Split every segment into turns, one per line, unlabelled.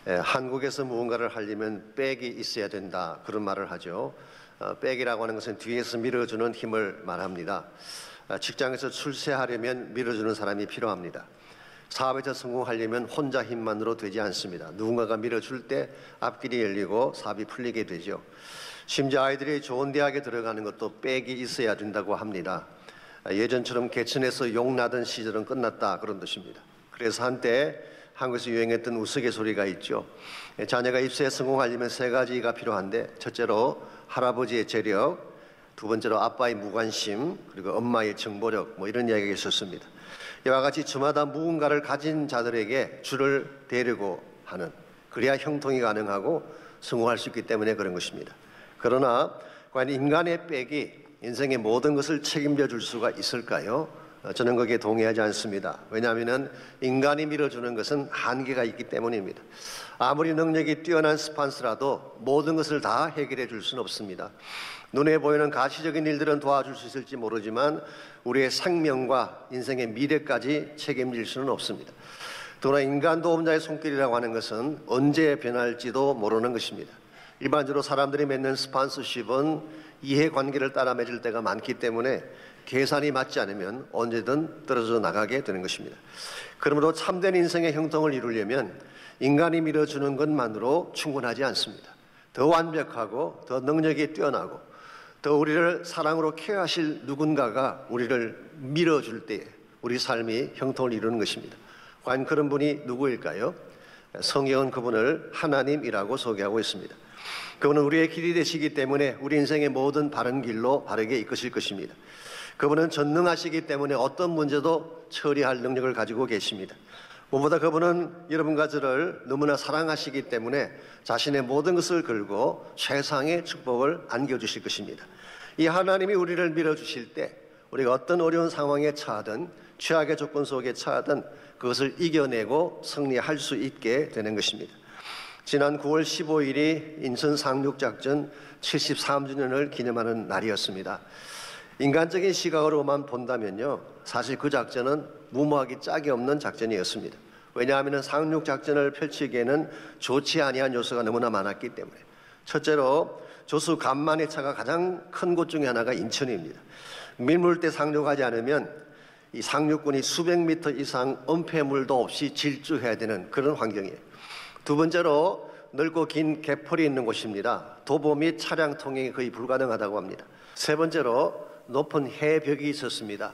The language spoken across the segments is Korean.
한국에서 무언가를 하려면 백이 있어야 된다, 그런 말을 하죠. 백이라고 하는 것은 뒤에서 밀어주는 힘을 말합니다. 직장에서 출세하려면 밀어주는 사람이 필요합니다. 사업에서 성공하려면 혼자 힘만으로 되지 않습니다. 누군가가 밀어줄 때 앞길이 열리고 사업이 풀리게 되죠. 심지어 아이들이 좋은 대학에 들어가는 것도 백이 있어야 된다고 합니다. 예전처럼 개천에서 용나던 시절은 끝났다, 그런 뜻입니다. 그래서 한때 한국에서 유행했던 우스갯소리가 있죠. 자녀가 입시에 성공하려면 세 가지가 필요한데, 첫째로 할아버지의 재력, 두 번째로 아빠의 무관심, 그리고 엄마의 정보력, 이런 이야기가 있었습니다. 이와 같이 저마다 무언가를 가진 자들에게 줄을 대려고 하는, 그래야 형통이 가능하고 성공할 수 있기 때문에 그런 것입니다. 그러나 과연 인간의 백이 인생의 모든 것을 책임져 줄 수가 있을까요? 저는 거기에 동의하지 않습니다. 왜냐하면 인간이 밀어주는 것은 한계가 있기 때문입니다. 아무리 능력이 뛰어난 스판서라도 모든 것을 다 해결해 줄 수는 없습니다. 눈에 보이는 가시적인 일들은 도와줄 수 있을지 모르지만 우리의 생명과 인생의 미래까지 책임질 수는 없습니다. 또한 인간 도움자의 손길이라고 하는 것은 언제 변할지도 모르는 것입니다. 일반적으로 사람들이 맺는 스폰서십은 이해관계를 따라 맺을 때가 많기 때문에 계산이 맞지 않으면 언제든 떨어져 나가게 되는 것입니다. 그러므로 참된 인생의 형통을 이루려면 인간이 밀어주는 것만으로 충분하지 않습니다. 더 완벽하고 더 능력이 뛰어나고 더 우리를 사랑으로 케어하실 누군가가 우리를 밀어줄 때에 우리 삶이 형통을 이루는 것입니다. 과연 그런 분이 누구일까요? 성경은 그분을 하나님이라고 소개하고 있습니다. 그분은 우리의 길이 되시기 때문에 우리 인생의 모든 바른 길로 바르게 이끄실 것입니다. 그분은 전능하시기 때문에 어떤 문제도 처리할 능력을 가지고 계십니다. 무엇보다 그분은 여러분과 저를 너무나 사랑하시기 때문에 자신의 모든 것을 걸고 최상의 축복을 안겨주실 것입니다. 이 하나님이 우리를 밀어주실 때 우리가 어떤 어려운 상황에 처하든 최악의 조건 속에 처하든 그것을 이겨내고 승리할 수 있게 되는 것입니다. 지난 9월 15일이 인천 상륙작전 73주년을 기념하는 날이었습니다. 인간적인 시각으로만 본다면요, 사실 그 작전은 무모하기 짝이 없는 작전이었습니다. 왜냐하면 상륙작전을 펼치기에는 좋지 아니한 요소가 너무나 많았기 때문에. 첫째로 조수 간만의 차가 가장 큰 곳 중에 하나가 인천입니다. 밀물대 상륙하지 않으면 이 상륙군이 수백 미터 이상 은폐물도 없이 질주해야 되는 그런 환경이에요. 두 번째로 넓고 긴 갯벌이 있는 곳입니다. 도보 및 차량 통행이 거의 불가능하다고 합니다. 세 번째로 높은 해벽이 있었습니다.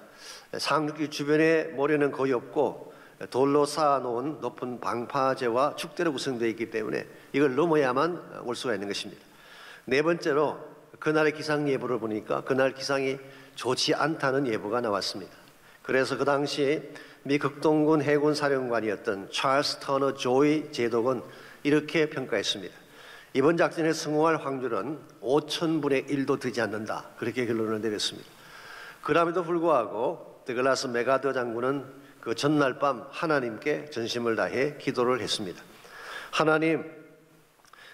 상륙기 주변에 모래는 거의 없고 돌로 쌓아놓은 높은 방파제와 축대로 구성되어 있기 때문에 이걸 넘어야만 올 수가 있는 것입니다. 네 번째로 그날의 기상 예보를 보니까 그날 기상이 좋지 않다는 예보가 나왔습니다. 그래서 그 당시 미 극동군 해군 사령관이었던 찰스 터너 조이 제독은 이렇게 평가했습니다. 이번 작전에 성공할 확률은 5,000분의 1도 되지 않는다, 그렇게 결론을 내렸습니다. 그럼에도 불구하고 더글라스 맥아더 장군은 그 전날 밤 하나님께 전심을 다해 기도를 했습니다. 하나님,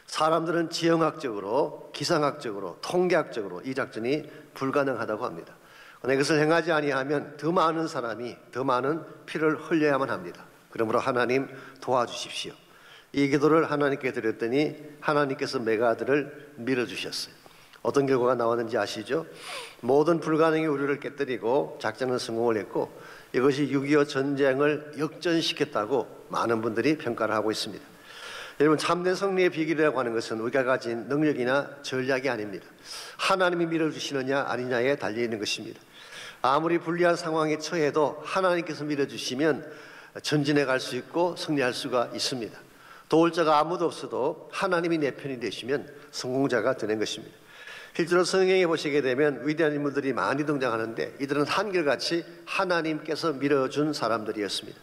사람들은 지형학적으로, 기상학적으로, 통계학적으로 이 작전이 불가능하다고 합니다. 그러나 이것을 행하지 아니하면 더 많은 사람이 더 많은 피를 흘려야만 합니다. 그러므로 하나님 도와주십시오. 이 기도를 하나님께 드렸더니 하나님께서 맥아더를 밀어주셨어요. 어떤 결과가 나왔는지 아시죠? 모든 불가능이 우리를 깨뜨리고 작전은 성공을 했고 이것이 6.25 전쟁을 역전시켰다고 많은 분들이 평가를 하고 있습니다. 여러분, 참된 승리의 비결이라고 하는 것은 우리가 가진 능력이나 전략이 아닙니다. 하나님이 밀어주시느냐 아니냐에 달려있는 것입니다. 아무리 불리한 상황에 처해도 하나님께서 밀어주시면 전진해 갈 수 있고 승리할 수가 있습니다. 도울 자가 아무도 없어도 하나님이 내 편이 되시면 성공자가 되는 것입니다. 실제로 성경에 보시게 되면 위대한 인물들이 많이 등장하는데 이들은 한결같이 하나님께서 밀어준 사람들이었습니다.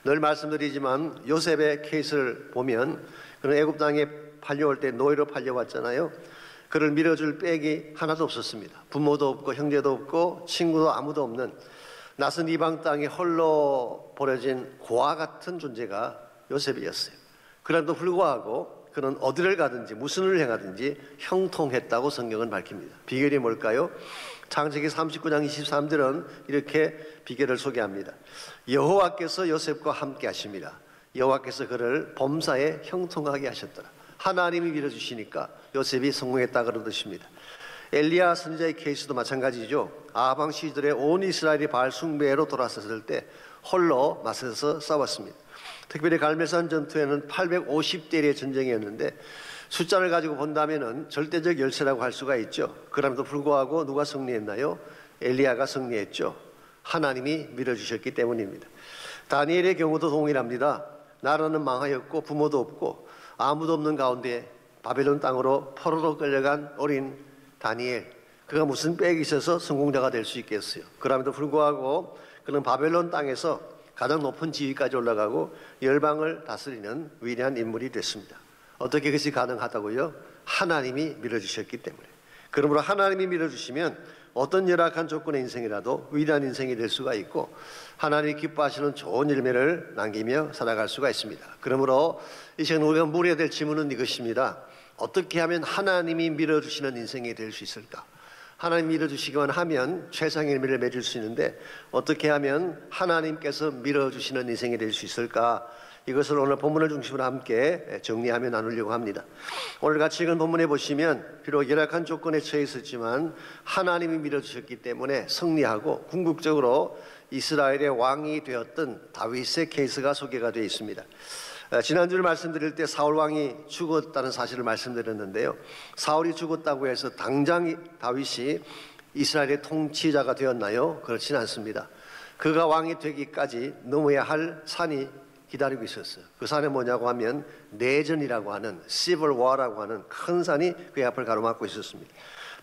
늘 말씀드리지만 요셉의 케이스를 보면 그는 애굽 땅에 팔려올 때 노예로 팔려왔잖아요. 그를 밀어줄 백이 하나도 없었습니다. 부모도 없고 형제도 없고 친구도 아무도 없는 낯선 이방 땅에 홀로 버려진 고아 같은 존재가 요셉이었어요. 그럼에도 불구하고 그는 어디를 가든지 무슨 일을 행하든지 형통했다고 성경은 밝힙니다. 비결이 뭘까요? 창세기 39장 23절은 이렇게 비결을 소개합니다. 여호와께서 요셉과 함께 하십니다. 여호와께서 그를 범사에 형통하게 하셨더라. 하나님이 밀어주시니까 요셉이 성공했다 그런 뜻입니다. 엘리야 선지자의 케이스도 마찬가지죠. 아방 시절에 온 이스라엘이 바알 숭배로 돌아섰을 때 홀로 맞서서 싸웠습니다. 특별히 갈멜산 전투에는 850대1의 전쟁이었는데 숫자를 가지고 본다면 절대적 열세라고 할 수가 있죠. 그럼에도 불구하고 누가 승리했나요? 엘리야가 승리했죠. 하나님이 밀어주셨기 때문입니다. 다니엘의 경우도 동일합니다. 나라는 망하였고 부모도 없고 아무도 없는 가운데 바벨론 땅으로 포로로 끌려간 어린 다니엘, 그가 무슨 빽이 있어서 성공자가 될 수 있겠어요? 그럼에도 불구하고 그는 바벨론 땅에서 가장 높은 지위까지 올라가고 열방을 다스리는 위대한 인물이 됐습니다. 어떻게 그것이 가능하다고요? 하나님이 밀어주셨기 때문에. 그러므로 하나님이 밀어주시면 어떤 열악한 조건의 인생이라도 위대한 인생이 될 수가 있고 하나님이 기뻐하시는 좋은 열매를 남기며 살아갈 수가 있습니다. 그러므로 이 시간 우리가 물어야 될 질문은 이것입니다. 어떻게 하면 하나님이 밀어주시는 인생이 될 수 있을까? 하나님 밀어주시기만 하면 최상의 열매를 맺을 수 있는데 어떻게 하면 하나님께서 밀어주시는 인생이 될 수 있을까? 이것을 오늘 본문을 중심으로 함께 정리하며 나누려고 합니다. 오늘 같이 읽은 본문에 보시면 비록 열악한 조건에 처해 있었지만 하나님이 밀어주셨기 때문에 승리하고 궁극적으로 이스라엘의 왕이 되었던 다윗의 케이스가 소개가 되어 있습니다. 지난주에 말씀드릴 때 사울 왕이 죽었다는 사실을 말씀드렸는데요. 사울이 죽었다고 해서 당장 다윗이 이스라엘의 통치자가 되었나요? 그렇지는 않습니다. 그가 왕이 되기까지 넘어야 할 산이 기다리고 있었어요. 그 산이 뭐냐고 하면 내전이라고 하는 Civil War라고 하는 큰 산이 그의 앞을 가로막고 있었습니다.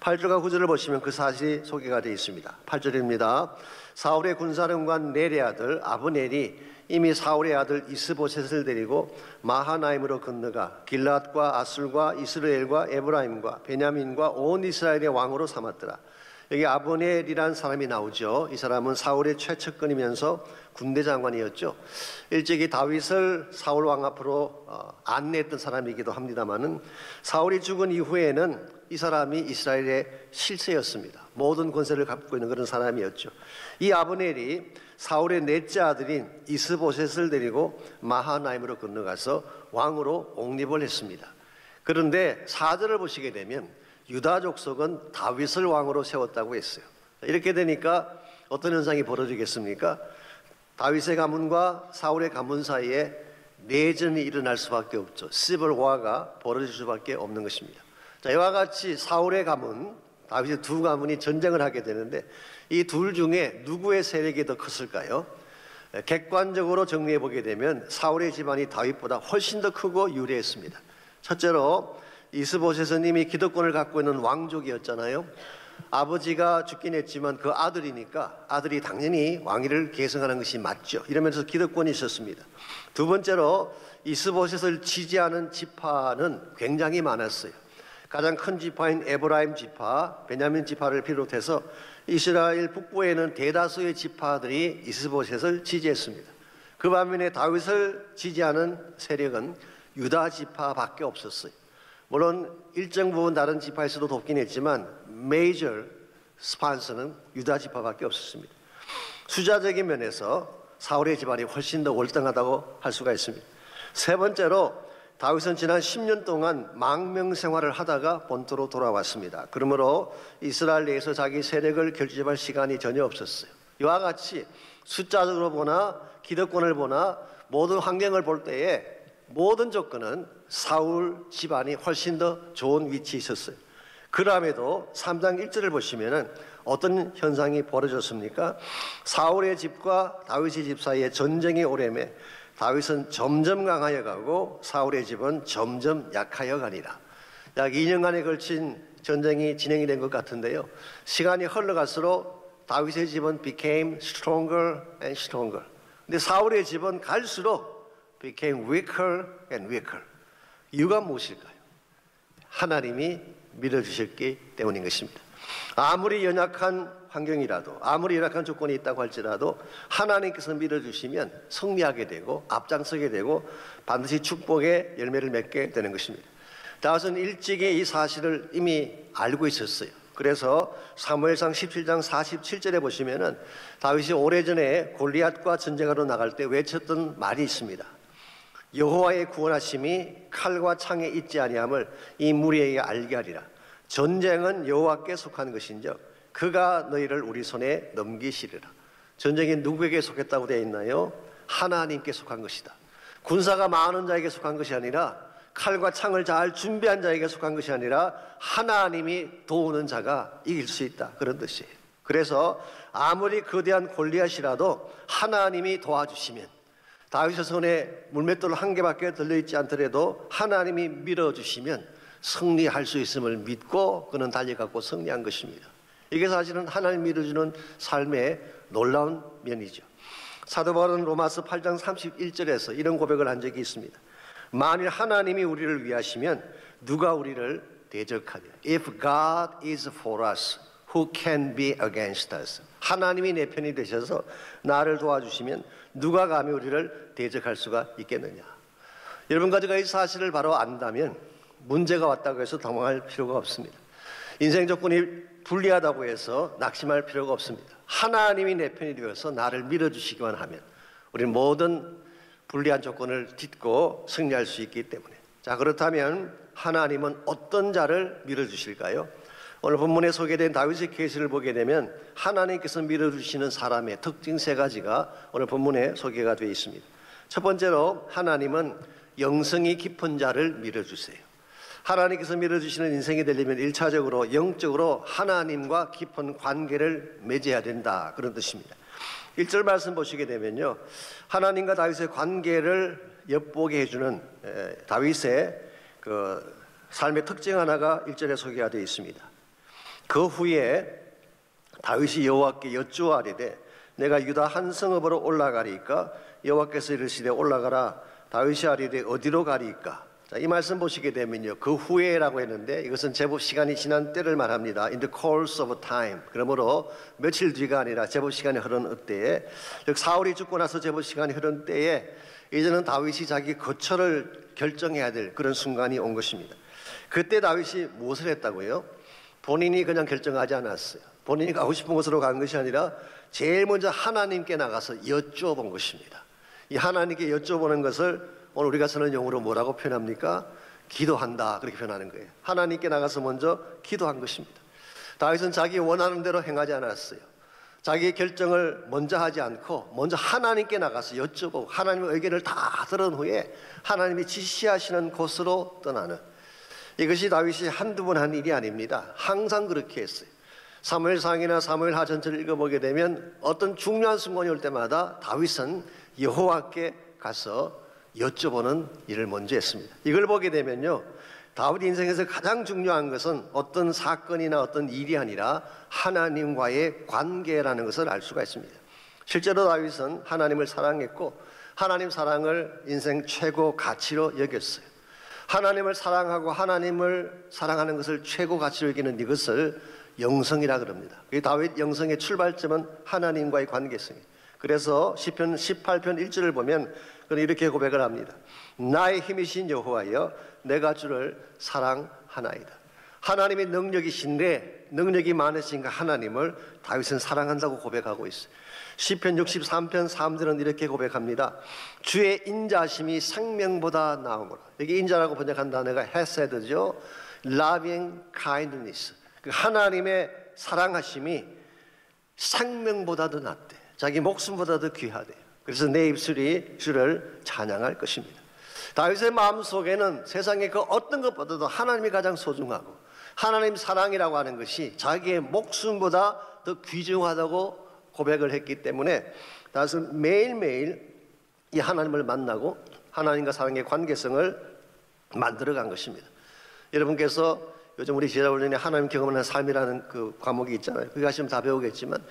8절과 9절을 보시면 그 사실이 소개가 되어 있습니다. 8절입니다. 사울의 군사령관 넬의 아들 아브넬이 이미 사울의 아들 이스보셋을 데리고 마하나임으로 건너가 길앗과 아술과 이스라엘과 에브라임과 베냐민과 온 이스라엘의 왕으로 삼았더라. 여기 아브넬이라는 사람이 나오죠. 이 사람은 사울의 최측근이면서 군대 장관이었죠. 일찍이 다윗을 사울 왕 앞으로 안내했던 사람이기도 합니다만은 사울이 죽은 이후에는 이 사람이 이스라엘의 실세였습니다. 모든 권세를 갖고 있는 그런 사람이었죠. 이 아브넬이 사울의 넷째 아들인 이스보셋을 데리고 마하나임으로 건너가서 왕으로 옹립을 했습니다. 그런데 4절을 보시게 되면 유다 족속은 다윗을 왕으로 세웠다고 했어요. 이렇게 되니까 어떤 현상이 벌어지겠습니까? 다윗의 가문과 사울의 가문 사이에 내전이 일어날 수밖에 없죠. 시벌 와가 벌어질 수밖에 없는 것입니다. 자, 이와 같이 사울의 가문, 다윗의 두 가문이 전쟁을 하게 되는데 이 둘 중에 누구의 세력이 더 컸을까요? 객관적으로 정리해 보게 되면 사울의 집안이 다윗보다 훨씬 더 크고 유리했습니다. 첫째로 이스보셋은 이미 기득권을 갖고 있는 왕족이었잖아요. 아버지가 죽긴 했지만 그 아들이니까 아들이 당연히 왕위를 계승하는 것이 맞죠. 이러면서 기득권이 있었습니다. 두 번째로 이스보셋을 지지하는 지파는 굉장히 많았어요. 가장 큰 지파인 에브라임 지파, 베냐민 지파를 비롯해서 이스라엘 북부에는 대다수의 지파들이 이스보셋을 지지했습니다. 그 반면에 다윗을 지지하는 세력은 유다 지파밖에 없었어요. 물론 일정 부분 다른 지파에서도 돕긴 했지만 메이저 스판서는 유다 지파밖에 없었습니다. 숫자적인 면에서 사울의 집안이 훨씬 더 월등하다고 할 수가 있습니다. 세 번째로 다윗은 지난 10년 동안 망명 생활을 하다가 본토로 돌아왔습니다. 그러므로 이스라엘 내에서 자기 세력을 결집할 시간이 전혀 없었어요. 이와 같이 숫자적으로 보나 기득권을 보나 모든 환경을 볼 때에 모든 조건은 사울 집안이 훨씬 더 좋은 위치에 있었어요. 그럼에도 3장 1절을 보시면은 어떤 현상이 벌어졌습니까? 사울의 집과 다윗의 집 사이에 전쟁이 오래매 다윗은 점점 강하여 가고 사울의 집은 점점 약하여 가니라. 약 2년간에 걸친 전쟁이 진행이 된 것 같은데요. 시간이 흘러갈수록 다윗의 집은 became stronger and stronger. 근데 사울의 집은 갈수록 became weaker and weaker. 이유가 무엇일까요? 하나님이 밀어주셨기 때문인 것입니다. 아무리 연약한 환경이라도 아무리 열악한 조건이 있다고 할지라도 하나님께서 밀어주시면 승리하게 되고 앞장서게 되고 반드시 축복의 열매를 맺게 되는 것입니다. 다윗은 일찍이 이 사실을 이미 알고 있었어요. 그래서 사무엘상 17장 47절에 보시면은 다윗이 오래전에 골리앗과 전쟁하러 나갈 때 외쳤던 말이 있습니다. 여호와의 구원하심이 칼과 창에 있지 아니함을 이 무리에게 알게 하리라. 전쟁은 여호와께 속한 것인즉 그가 너희를 우리 손에 넘기시리라. 전쟁이 누구에게 속했다고 되어 있나요? 하나님께 속한 것이다. 군사가 많은 자에게 속한 것이 아니라, 칼과 창을 잘 준비한 자에게 속한 것이 아니라 하나님이 도우는 자가 이길 수 있다, 그런 뜻이에요. 그래서 아무리 거대한 골리앗이라도 하나님이 도와주시면, 다윗의 손에 물맷돌 한 개밖에 들려있지 않더라도 하나님이 밀어주시면 승리할 수 있음을 믿고 그는 달려갔고 승리한 것입니다. 이게 사실은 하나님 밀어주는 삶의 놀라운 면이죠. 사도 바울은 로마서 8장 31절에서 이런 고백을 한 적이 있습니다. 만일 하나님이 우리를 위하시면 누가 우리를 대적하냐. If God is for us, who can be against us? 하나님이 내 편이 되셔서 나를 도와주시면 누가 감히 우리를 대적할 수가 있겠느냐. 여러분과 제가 이 사실을 바로 안다면 문제가 왔다고 해서 당황할 필요가 없습니다. 인생 조건이 불리하다고 해서 낙심할 필요가 없습니다. 하나님이 내 편이 되어서 나를 밀어주시기만 하면 우리는 모든 불리한 조건을 딛고 승리할 수 있기 때문에. 자, 그렇다면 하나님은 어떤 자를 밀어주실까요? 오늘 본문에 소개된 다윗의 케이스를 보게 되면 하나님께서 밀어주시는 사람의 특징 세 가지가 오늘 본문에 소개가 되어 있습니다. 첫 번째로 하나님은 영성이 깊은 자를 밀어주세요. 하나님께서 밀어주시는 인생이 되려면 1차적으로 영적으로 하나님과 깊은 관계를 맺어야 된다, 그런 뜻입니다. 1절 말씀 보시게 되면요, 하나님과 다윗의 관계를 엿보게 해주는 다윗의 그 삶의 특징 하나가 1절에 소개가 되어 있습니다. 그 후에 다윗이 여호와께 여쭈아리되 내가 유다 한 성읍으로 올라가리까? 여호와께서 이르시되 올라가라. 다윗이 아리되 어디로 가리까? 자, 이 말씀 보시게 되면요, 그 후에라고 했는데 이것은 제법 시간이 지난 때를 말합니다. In the course of time. 그러므로 며칠 뒤가 아니라 제법 시간이 흐른 때에, 즉 사울이 죽고 나서 제법 시간이 흐른 때에 이제는 다윗이 자기 거처를 결정해야 될 그런 순간이 온 것입니다. 그때 다윗이 무엇을 했다고요? 본인이 그냥 결정하지 않았어요. 본인이 가고 싶은 곳으로 간 것이 아니라 제일 먼저 하나님께 나가서 여쭤본 것입니다. 이 하나님께 여쭤보는 것을 오늘 우리가 쓰는 용어로 뭐라고 표현합니까? 기도한다, 그렇게 표현하는 거예요. 하나님께 나가서 먼저 기도한 것입니다. 다윗은 자기 원하는 대로 행하지 않았어요. 자기의 결정을 먼저 하지 않고 먼저 하나님께 나가서 여쭤보고 하나님의 의견을 다 들은 후에 하나님이 지시하시는 곳으로 떠나는, 이것이 다윗이 한두 번 한 일이 아닙니다. 항상 그렇게 했어요. 사무엘상이나 사무엘하 전체를 읽어보게 되면 어떤 중요한 순간이 올 때마다 다윗은 여호와께 가서 여쭤보는 일을 먼저 했습니다. 이걸 보게 되면요, 다윗 인생에서 가장 중요한 것은 어떤 사건이나 어떤 일이 아니라 하나님과의 관계라는 것을 알 수가 있습니다. 실제로 다윗은 하나님을 사랑했고 하나님 사랑을 인생 최고 가치로 여겼어요. 하나님을 사랑하고 하나님을 사랑하는 것을 최고 가치로 여기는 이것을 영성이라 그럽니다. 다윗 영성의 출발점은 하나님과의 관계성이에요. 그래서 시편 18편 1절을 보면 그는 이렇게 고백을 합니다. 나의 힘이신 여호와여, 내가 주를 사랑하나이다. 하나님의 능력이신데 능력이 많으신가 하나님을 다윗은 사랑한다고 고백하고 있어요. 시편 63편 3절은 이렇게 고백합니다. 주의 인자심이 생명보다 나으므로. 여기 인자라고 번역한 단어가 헤세드죠. loving kindness. 그 하나님의 사랑하심이 생명보다도 낫대. 자기 목숨보다도 귀하대. 그래서 내 입술이 주를 찬양할 것입니다. 다윗의 마음속에는 세상의 그 어떤 것보다도 하나님이 가장 소중하고 하나님 사랑이라고 하는 것이 자기의 목숨보다 더 귀중하다고 고백을 했기 때문에 다윗은 매일매일 이 하나님을 만나고 하나님과 사랑의 관계성을 만들어간 것입니다. 여러분께서 요즘 우리 제자훈련에 하나님 경험하는 삶이라는 그 과목이 있잖아요. 그거 하시면 다 배우겠지만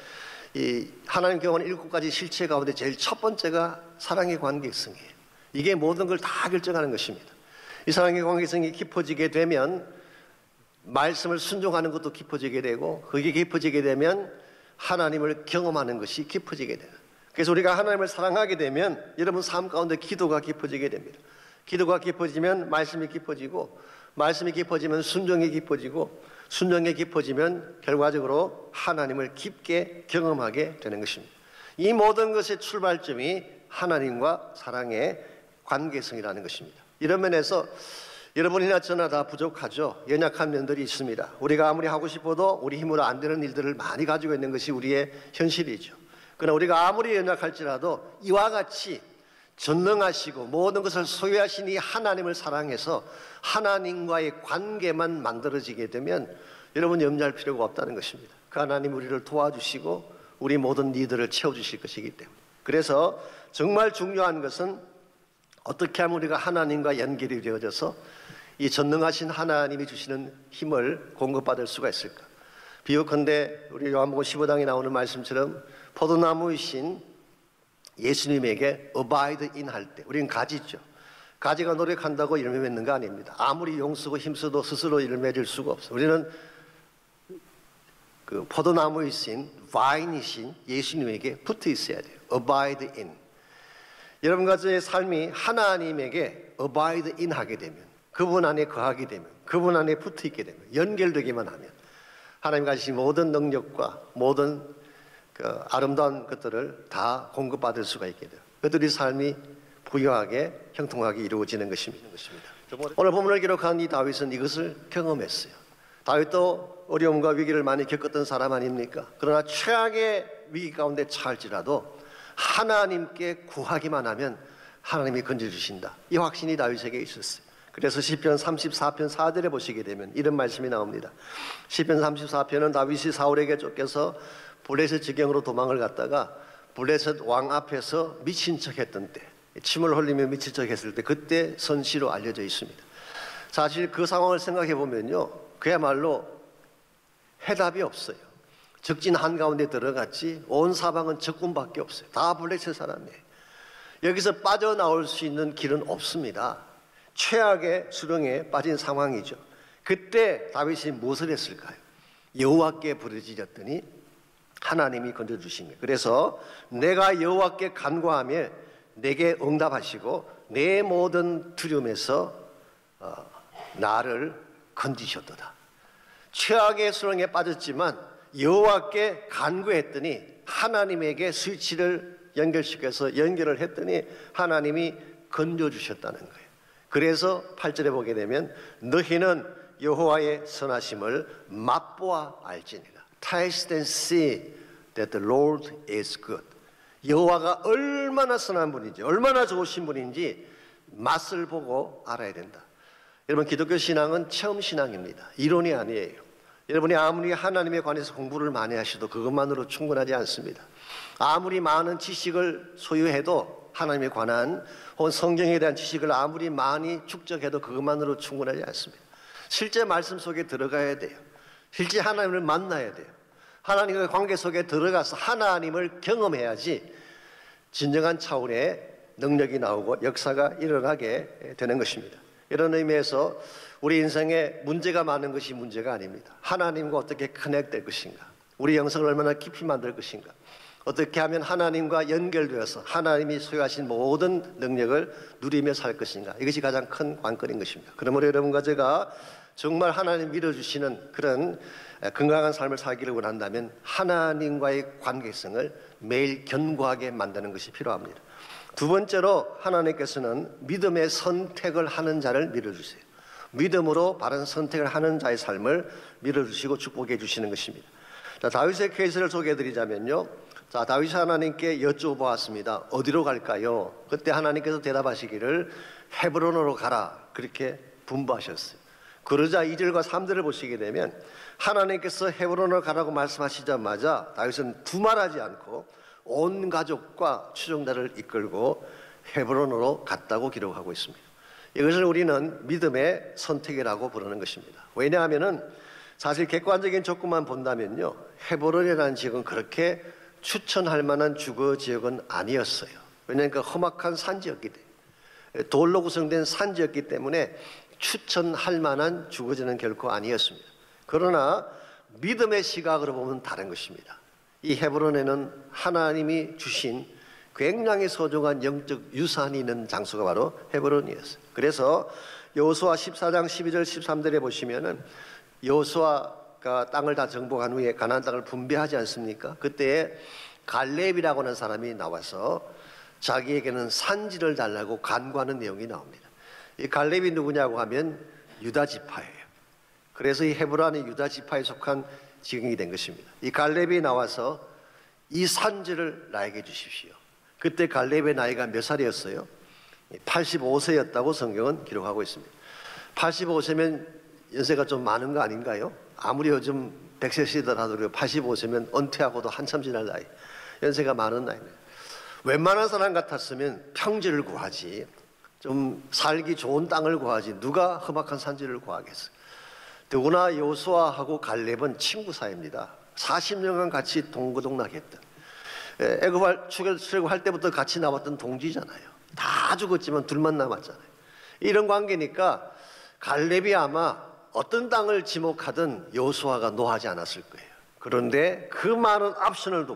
이 하나님 경험하는 7가지 실체 가운데 제일 첫 번째가 사랑의 관계성이에요. 이게 모든 걸 다 결정하는 것입니다. 이 사랑의 관계성이 깊어지게 되면 말씀을 순종하는 것도 깊어지게 되고, 그게 깊어지게 되면 하나님을 경험하는 것이 깊어지게 돼요. 그래서 우리가 하나님을 사랑하게 되면 여러분 삶 가운데 기도가 깊어지게 됩니다. 기도가 깊어지면 말씀이 깊어지고, 말씀이 깊어지면 순종이 깊어지고, 순종이 깊어지면 결과적으로 하나님을 깊게 경험하게 되는 것입니다. 이 모든 것의 출발점이 하나님과 사랑의 관계성이라는 것입니다. 이런 면에서 여러분이나 저나 다 부족하죠. 연약한 면들이 있습니다. 우리가 아무리 하고 싶어도 우리 힘으로 안 되는 일들을 많이 가지고 있는 것이 우리의 현실이죠. 그러나 우리가 아무리 연약할지라도 이와 같이 전능하시고 모든 것을 소유하신 이 하나님을 사랑해서 하나님과의 관계만 만들어지게 되면 여러분 염려할 필요가 없다는 것입니다. 그 하나님 우리를 도와주시고 우리 모든 니들을 채워주실 것이기 때문에. 그래서 정말 중요한 것은 어떻게 하면 우리가 하나님과 연결이 되어져서 이 전능하신 하나님이 주시는 힘을 공급받을 수가 있을까? 비유컨대 우리 요한복음 15장에 나오는 말씀처럼 포도나무이신 예수님에게 abide in 할 때 우리는 가지죠. 가지가 노력한다고 열매 맺는 거 아닙니다. 아무리 용쓰고 힘써도 스스로 열매 맺을 수가 없어요. 우리는 그 포도나무이신 와인이신 예수님에게 붙어 있어야 돼요. abide in. 여러분과 저의 삶이 하나님에게 abide in 하게 되면, 그분 안에 거하게 되면, 그분 안에 붙어 있게 되면, 연결되기만 하면 하나님 가지신 모든 능력과 모든 그 아름다운 것들을 다 공급받을 수가 있게 돼요. 그들의 삶이 부유하게 형통하게 이루어지는 것입니다. 오늘 본문을 기록한 이 다윗은 이것을 경험했어요. 다윗도 어려움과 위기를 많이 겪었던 사람 아닙니까? 그러나 최악의 위기 가운데 처할지라도 하나님께 구하기만 하면 하나님이 건져주신다. 이 확신이 다윗에게 있었어요. 그래서 시편 34편 4절에 보시게 되면 이런 말씀이 나옵니다. 시편 34편은 다윗이 사울에게 쫓겨서 블레셋 지경으로 도망을 갔다가 블레셋 왕 앞에서 미친 척했던 때, 침을 흘리며 미친 척했을 때, 그때 선시로 알려져 있습니다. 사실 그 상황을 생각해 보면요, 그야말로 해답이 없어요. 적진 한가운데 들어갔지 온 사방은 적군밖에 없어요. 다 블레셋 사람이에요. 여기서 빠져나올 수 있는 길은 없습니다. 최악의 수렁에 빠진 상황이죠. 그때 다윗이 무엇을 했을까요? 여호와께 부르짖었더니 하나님이 건져주신 거예요. 그래서 내가 여호와께 간구하며 내게 응답하시고 내 모든 두려움에서 나를 건지셨도다. 최악의 수렁에 빠졌지만 여호와께 간구했더니 하나님에게 스위치를 연결시켜서 연결을 했더니 하나님이 건져주셨다는 거예요. 그래서 8절에 보게 되면 너희는 여호와의 선하심을 맛보아 알지니라. Taste and see that the Lord is good. 여호와가 얼마나 선한 분인지, 얼마나 좋으신 분인지 맛을 보고 알아야 된다. 여러분, 기독교 신앙은 체험 신앙입니다. 이론이 아니에요. 여러분이 아무리 하나님에 관해서 공부를 많이 하셔도 그것만으로 충분하지 않습니다. 아무리 많은 지식을 소유해도 하나님에 관한 혹은 성경에 대한 지식을 아무리 많이 축적해도 그것만으로 충분하지 않습니다. 실제 말씀 속에 들어가야 돼요. 실제 하나님을 만나야 돼요. 하나님과의 관계 속에 들어가서 하나님을 경험해야지 진정한 차원의 능력이 나오고 역사가 일어나게 되는 것입니다. 이런 의미에서 우리 인생에 문제가 많은 것이 문제가 아닙니다. 하나님과 어떻게 커넥될 것인가, 우리 영성을 얼마나 깊이 만들 것인가, 어떻게 하면 하나님과 연결되어서 하나님이 소유하신 모든 능력을 누리며 살 것인가, 이것이 가장 큰 관건인 것입니다. 그러므로 여러분과 제가 정말 하나님 믿어주시는 그런 건강한 삶을 살기를 원한다면 하나님과의 관계성을 매일 견고하게 만드는 것이 필요합니다. 두 번째로 하나님께서는 믿음의 선택을 하는 자를 믿어주세요. 믿음으로 바른 선택을 하는 자의 삶을 밀어주시고 축복해 주시는 것입니다. 자, 다윗의 케이스를 소개해드리자면요. 자, 다윗이 하나님께 여쭤보았습니다. 어디로 갈까요? 그때 하나님께서 대답하시기를 헤브론으로 가라, 그렇게 분부하셨어요. 그러자 2절과 3절을 보시게 되면 하나님께서 헤브론으로 가라고 말씀하시자마자 다윗은 두말하지 않고 온 가족과 추종자를 이끌고 헤브론으로 갔다고 기록하고 있습니다. 이것을 우리는 믿음의 선택이라고 부르는 것입니다. 왜냐하면 사실 객관적인 조건만 본다면요, 헤브론이라는 지역은 그렇게 추천할 만한 주거 지역은 아니었어요. 왜냐하면 그 험악한 산지였기 때문에, 돌로 구성된 산지였기 때문에 추천할 만한 주거지는 결코 아니었습니다. 그러나 믿음의 시각으로 보면 다른 것입니다. 이 헤브론에는 하나님이 주신 굉장히 소중한 영적 유산이 있는 장소가 바로 헤브론이었어요. 그래서 여호수아 14장 12절 13절에 보시면은 여호수아가 땅을 다 정복한 후에 가나안 땅을 분배하지 않습니까? 그때 갈렙이라고 하는 사람이 나와서 자기에게는 산지를 달라고 간구하는 내용이 나옵니다. 이 갈렙이 누구냐고 하면 유다 지파예요. 그래서 이 헤브론이 유다 지파에 속한 지경이 된 것입니다. 이 갈렙이 나와서 이 산지를 나에게 주십시오. 그때 갈렙의 나이가 몇 살이었어요? 85세였다고 성경은 기록하고 있습니다. 85세면 연세가 좀 많은 거 아닌가요? 아무리 요즘 100세 시더라도 85세면 은퇴하고도 한참 지날 나이, 연세가 많은 나이입니다. 웬만한 사람 같았으면 평지를 구하지, 좀 살기 좋은 땅을 구하지 누가 험악한 산지를 구하겠어요? 더구나 여호수아하고 갈렙은 친구 사이입니다. 40년간 같이 동거동락했던, 애굽 출애굽할 때부터 같이 나왔던 동지잖아요. 다 죽었지만 둘만 남았잖아요. 이런 관계니까 갈렙이 아마 어떤 땅을 지목하든 여호수아가 노하지 않았을 거예요. 그런데 그 많은 옵션을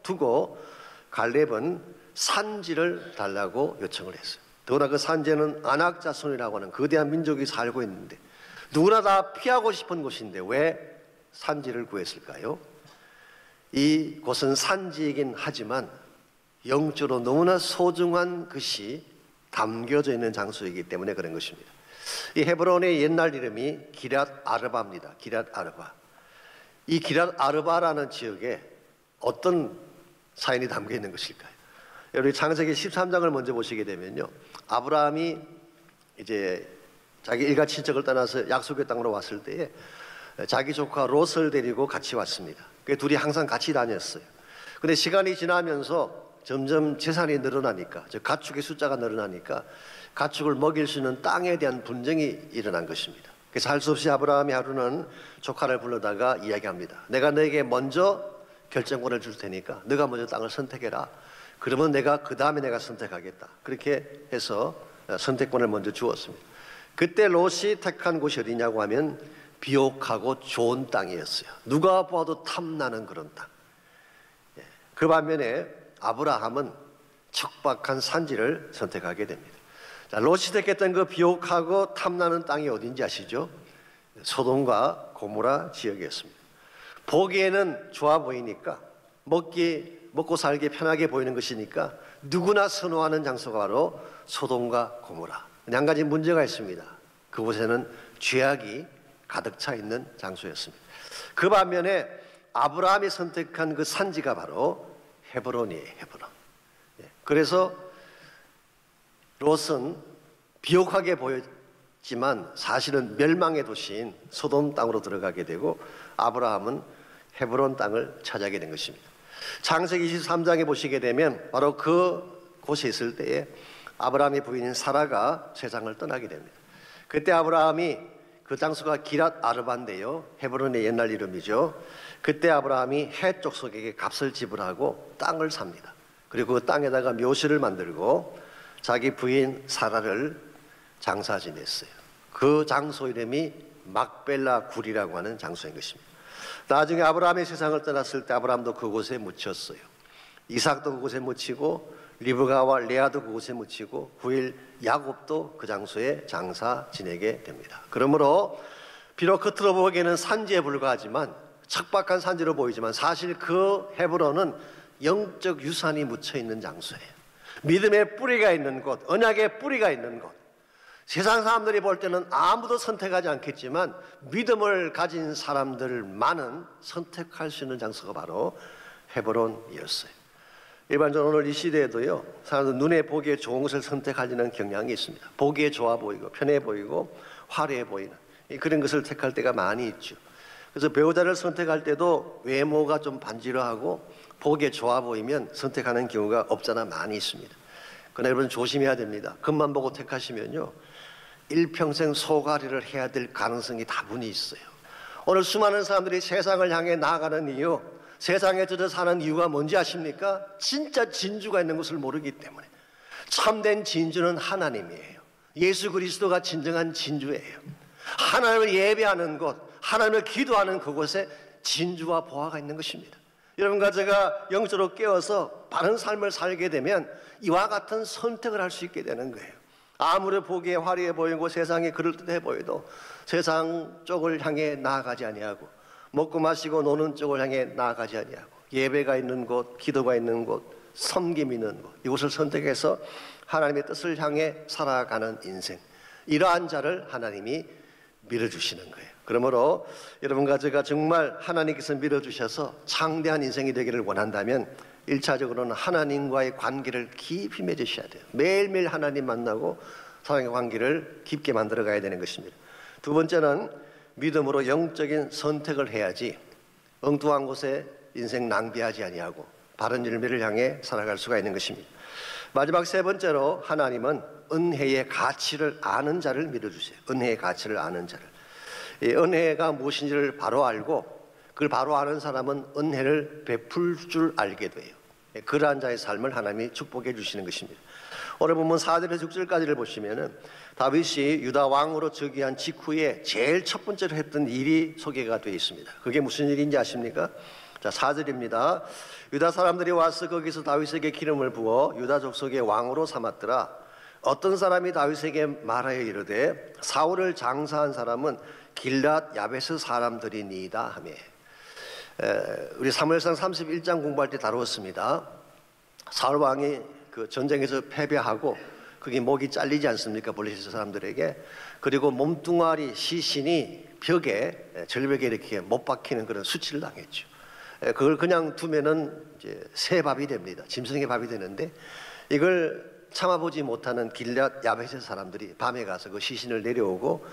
두고 갈렙은 산지를 달라고 요청을 했어요. 더구나 그 산지는 아낙 자손이라고 하는 거대한 민족이 살고 있는데 누구나 다 피하고 싶은 곳인데 왜 산지를 구했을까요? 이 곳은 산지이긴 하지만 영적으로 너무나 소중한 것이 담겨져 있는 장소이기 때문에 그런 것입니다. 이 헤브론의 옛날 이름이 기럇 아르바입니다. 기럇 아르바. 이 기럇 아르바라는 지역에 어떤 사연이 담겨 있는 것일까요? 여러분 창세기 13장을 먼저 보시게 되면요, 아브라함이 이제 자기 일가 친척을 떠나서 약속의 땅으로 왔을 때에 자기 조카 롯을 데리고 같이 왔습니다. 그 둘이 항상 같이 다녔어요. 근데 시간이 지나면서 점점 재산이 늘어나니까, 즉 가축의 숫자가 늘어나니까 가축을 먹일 수 있는 땅에 대한 분쟁이 일어난 것입니다. 그래서 할 수 없이 아브라함이 하루는 조카를 불러다가 이야기합니다. 내가 너에게 먼저 결정권을 줄 테니까 너가 먼저 땅을 선택해라. 그러면 내가 그 다음에 내가 선택하겠다. 그렇게 해서 선택권을 먼저 주었습니다. 그때 롯이 택한 곳이 어디냐고 하면 비옥하고 좋은 땅이었어요. 누가 봐도 탐나는 그런 땅. 그 반면에 아브라함은 척박한 산지를 선택하게 됩니다. 자, 롯이 택했던 그 비옥하고 탐나는 땅이 어딘지 아시죠? 소돔과 고모라 지역이었습니다. 보기에는 좋아 보이니까, 먹고 살기 편하게 보이는 것이니까 누구나 선호하는 장소가 바로 소돔과 고모라. 근데 한 가지 문제가 있습니다. 그곳에는 죄악이 가득 차 있는 장소였습니다. 그 반면에 아브라함이 선택한 그 산지가 바로 헤브론이에요. 헤브론. 그래서 롯은 비옥하게 보였지만 사실은 멸망의 도시인 소돔 땅으로 들어가게 되고, 아브라함은 헤브론 땅을 차지하게 된 것입니다. 창세기 23장에 보시게 되면 바로 그 곳에 있을 때에 아브라함의 부인인 사라가 세상을 떠나게 됩니다. 그때 아브라함이, 그 장소가 기럇 아르바인데요, 헤브론의 옛날 이름이죠. 그때 아브라함이 헷 족속에게 값을 지불하고 땅을 삽니다. 그리고 그 땅에다가 묘실을 만들고 자기 부인 사라를 장사 지냈어요. 그 장소 이름이 막벨라 굴이라고 하는 장소인 것입니다. 나중에 아브라함이 세상을 떠났을 때 아브라함도 그곳에 묻혔어요. 이삭도 그곳에 묻히고 리브가와 레아도 그곳에 묻히고 후일 야곱도 그 장소에 장사 지내게 됩니다. 그러므로 비록 겉으로 보기에는 산지에 불과하지만, 척박한 산지로 보이지만 사실 그 헤브론은 영적 유산이 묻혀있는 장소예요. 믿음의 뿌리가 있는 곳, 언약의 뿌리가 있는 곳. 세상 사람들이 볼 때는 아무도 선택하지 않겠지만 믿음을 가진 사람들만은 선택할 수 있는 장소가 바로 헤브론이었어요. 일반적으로 오늘 이 시대에도요, 사람들 눈에 보기에 좋은 것을 선택하려는 경향이 있습니다. 보기에 좋아 보이고 편해 보이고 화려해 보이는 그런 것을 택할 때가 많이 있죠. 그래서 배우자를 선택할 때도 외모가 좀 반지르하고 보기에 좋아 보이면 선택하는 경우가 없잖아 많이 있습니다. 그러나 여러분 조심해야 됩니다. 겉만 보고 택하시면요, 일평생 소가리를 해야 될 가능성이 다분히 있어요. 오늘 수많은 사람들이 세상을 향해 나아가는 이유, 세상에 들어 사는 이유가 뭔지 아십니까? 진짜 진주가 있는 것을 모르기 때문에. 참된 진주는 하나님이에요. 예수 그리스도가 진정한 진주예요. 하나님을 예배하는 곳, 하나님을 기도하는 그곳에 진주와 보화가 있는 것입니다. 여러분과 제가 영적으로 깨어서 바른 삶을 살게 되면 이와 같은 선택을 할 수 있게 되는 거예요. 아무리 보기에 화려해 보이고 세상이 그럴듯해 보여도 세상 쪽을 향해 나아가지 아니하고, 먹고 마시고 노는 쪽을 향해 나아가지 아니하고, 예배가 있는 곳, 기도가 있는 곳, 섬김 있는 것, 이것을 선택해서 하나님의 뜻을 향해 살아가는 인생, 이러한 자를 하나님이 밀어주시는 거예요. 그러므로 여러분과 제가 정말 하나님께서 밀어주셔서 창대한 인생이 되기를 원한다면 1차적으로는 하나님과의 관계를 깊이 맺으셔야 돼요. 매일매일 하나님 만나고 사랑의 관계를 깊게 만들어 가야 되는 것입니다. 두 번째는 믿음으로 영적인 선택을 해야지 엉뚱한 곳에 인생 낭비하지 아니하고 바른 열매를 향해 살아갈 수가 있는 것입니다. 마지막 세 번째로 하나님은 은혜의 가치를 아는 자를 밀어주세요. 은혜의 가치를 아는 자를. 이 은혜가 무엇인지를 바로 알고 그걸 바로 아는 사람은 은혜를 베풀 줄 알게 돼요. 그러한 자의 삶을 하나님이 축복해 주시는 것입니다. 오늘 보면 4절에서 6절까지를 보시면은 다윗이 유다 왕으로 즉위한 직후에 제일 첫 번째로 했던 일이 소개가 되어 있습니다. 그게 무슨 일인지 아십니까? 자, 4절입니다. 유다 사람들이 와서 거기서 다윗에게 기름을 부어 유다 족속의 왕으로 삼았더라. 어떤 사람이 다윗에게 말하여 이르되 사울을 장사한 사람은 길랏 야베스 사람들이니이다 하며, 우리 사무엘상 31장 공부할 때 다루었습니다. 사울 왕이 그 전쟁에서 패배하고 그게 목이 잘리지 않습니까? 블레셋 사람들에게. 그리고 몸뚱아리 시신이 벽에 절벽에 이렇게 못 박히는 그런 수치를 당했죠. 그걸 그냥 두면은 이제 새 밥이 됩니다. 짐승의 밥이 되는데 이걸 참아보지 못하는 길랏 야베스 사람들이 밤에 가서 그 시신을 내려오고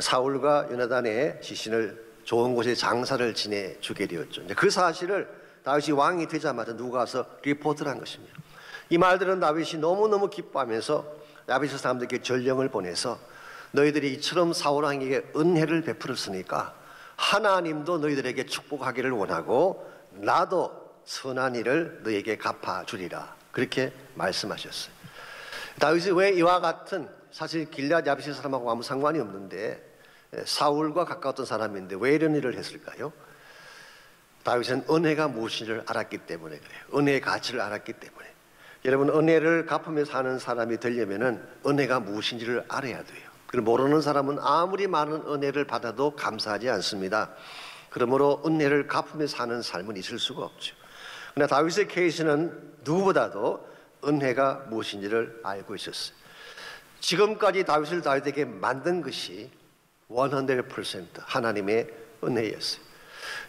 사울과 요나단의 시신을 좋은 곳에 장사를 지내주게 되었죠. 그 사실을 다윗이 왕이 되자마자 누가 와서 리포트를 한 것입니다. 이 말들은 다윗이 너무너무 기뻐하면서 야베스 사람들에게 전령을 보내서 너희들이 이처럼 사울 왕에게 은혜를 베풀었으니까 하나님도 너희들에게 축복하기를 원하고 나도 선한 일을 너희에게 갚아주리라, 그렇게 말씀하셨어요. 다윗이 왜 이와 같은, 사실 길랏 야베스 사람하고 아무 상관이 없는데 사울과 가까웠던 사람인데 왜 이런 일을 했을까요? 다윗은 은혜가 무엇인지를 알았기 때문에 그래요. 은혜의 가치를 알았기 때문에. 여러분, 은혜를 갚으며 사는 사람이 되려면은 은혜가 무엇인지를 알아야 돼요. 그리고 모르는 사람은 아무리 많은 은혜를 받아도 감사하지 않습니다. 그러므로 은혜를 갚으며 사는 삶은 있을 수가 없죠. 그러나 다윗의 케이스는 누구보다도 은혜가 무엇인지를 알고 있었어요. 지금까지 다윗에게 만든 것이 100% 하나님의 은혜였어요.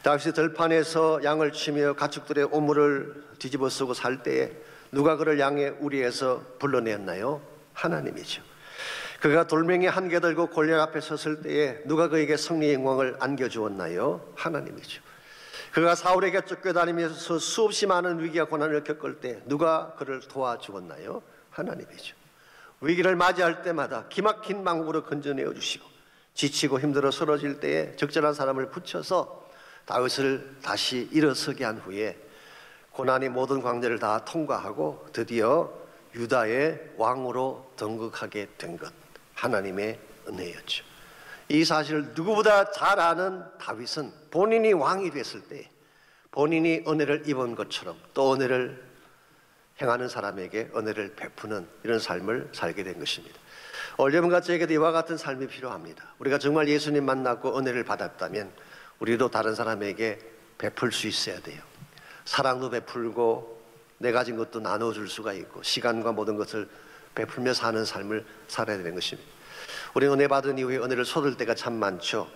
다윗이 들판에서 양을 치며 가축들의 오물을 뒤집어 쓰고 살 때에 누가 그를 양의 우리에서 불러내었나요? 하나님이죠. 그가 돌멩이 한 개 들고 골리앗 앞에 섰을 때에 누가 그에게 승리의 영광을 안겨주었나요? 하나님이죠. 그가 사울에게 쫓겨다니면서 수없이 많은 위기와 고난을 겪을 때 누가 그를 도와주었나요? 하나님이죠. 위기를 맞이할 때마다 기막힌 방법으로 건져내어 주시고 지치고 힘들어 쓰러질 때에 적절한 사람을 붙여서 다윗을 다시 일어서게 한 후에 고난이 모든 광야를 다 통과하고 드디어 유다의 왕으로 등극하게 된 것, 하나님의 은혜였죠. 이 사실을 누구보다 잘 아는 다윗은 본인이 왕이 됐을 때 본인이 은혜를 입은 것처럼 또 은혜를 행하는 사람에게 은혜를 베푸는 이런 삶을 살게 된 것입니다. 여러분과 저에게도 이와 같은 삶이 필요합니다. 우리가 정말 예수님 만났고 은혜를 받았다면 우리도 다른 사람에게 베풀 수 있어야 돼요. 사랑도 베풀고 내 가진 것도 나눠줄 수가 있고 시간과 모든 것을 베풀며 사는 삶을 살아야 되는 것입니다. 우리 은혜 받은 이후에 은혜를 쏟을 때가 참 많죠.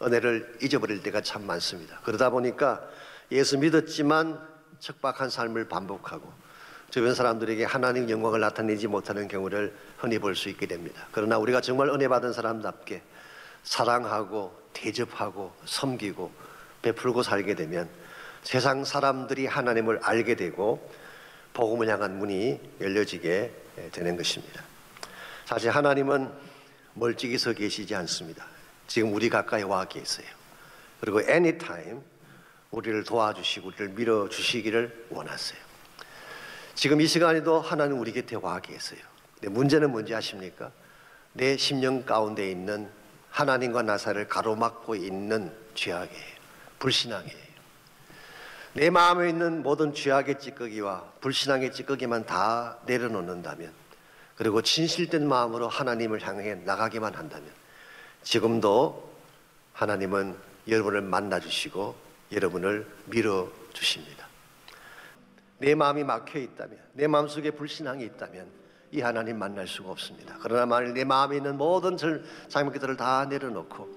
은혜를 잊어버릴 때가 참 많습니다. 그러다 보니까 예수 믿었지만 척박한 삶을 반복하고 주변 사람들에게 하나님 영광을 나타내지 못하는 경우를 흔히 볼 수 있게 됩니다. 그러나 우리가 정말 은혜 받은 사람답게 사랑하고 대접하고 섬기고 베풀고 살게 되면 세상 사람들이 하나님을 알게 되고 복음을 향한 문이 열려지게 되는 것입니다. 사실 하나님은 멀찍이 서 계시지 않습니다. 지금 우리 가까이 와 계세요. 그리고 anytime 우리를 도와주시고 우리를 밀어주시기를 원하세요. 지금 이 시간에도 하나님 우리 곁에 와 계세요. 근데 문제는 뭔지 아십니까? 내 심령 가운데 있는 하나님과 나 사이를 가로막고 있는 죄악이에요. 불신앙이에요. 내 마음에 있는 모든 죄악의 찌꺼기와 불신앙의 찌꺼기만 다 내려놓는다면, 그리고 진실된 마음으로 하나님을 향해 나가기만 한다면 지금도 하나님은 여러분을 만나주시고 여러분을 밀어주십니다. 내 마음이 막혀 있다면, 내 마음속에 불신앙이 있다면 이 하나님 만날 수가 없습니다. 그러나 만일 내 마음에 있는 모든 잘못들을 다 내려놓고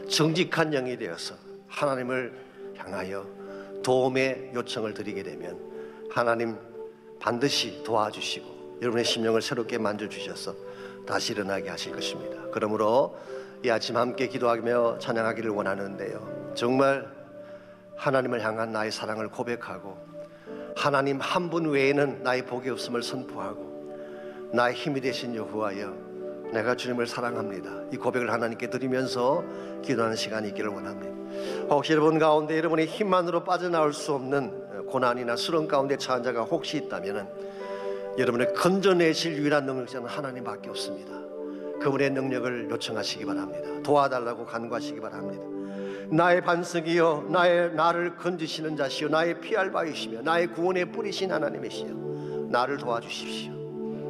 정직한 영이 되어서 하나님을 향하여 도움의 요청을 드리게 되면 하나님 반드시 도와주시고 여러분의 심령을 새롭게 만져주셔서 다시 일어나게 하실 것입니다. 그러므로 이 아침 함께 기도하며 찬양하기를 원하는데요, 정말 하나님을 향한 나의 사랑을 고백하고 하나님 한 분 외에는 나의 복이 없음을 선포하고 나의 힘이 되신 여호와여, 내가 주님을 사랑합니다, 이 고백을 하나님께 드리면서 기도하는 시간이 있기를 원합니다. 혹시 여러분 가운데 여러분의 힘만으로 빠져나올 수 없는 고난이나 수렁 가운데 처한 자가 혹시 있다면 여러분을 건져내실 유일한 능력자는 하나님밖에 없습니다. 그분의 능력을 요청하시기 바랍니다. 도와달라고 간구하시기 바랍니다. 나의 반석이여, 나를 건지시는 자시여, 나의 피할 바이시며 나의 구원의 뿌리신 하나님이시여, 나를 도와주십시오.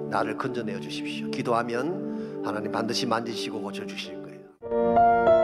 나를 건져내어 주십시오. 기도하면 하나님 반드시 만지시고 고쳐주실 거예요.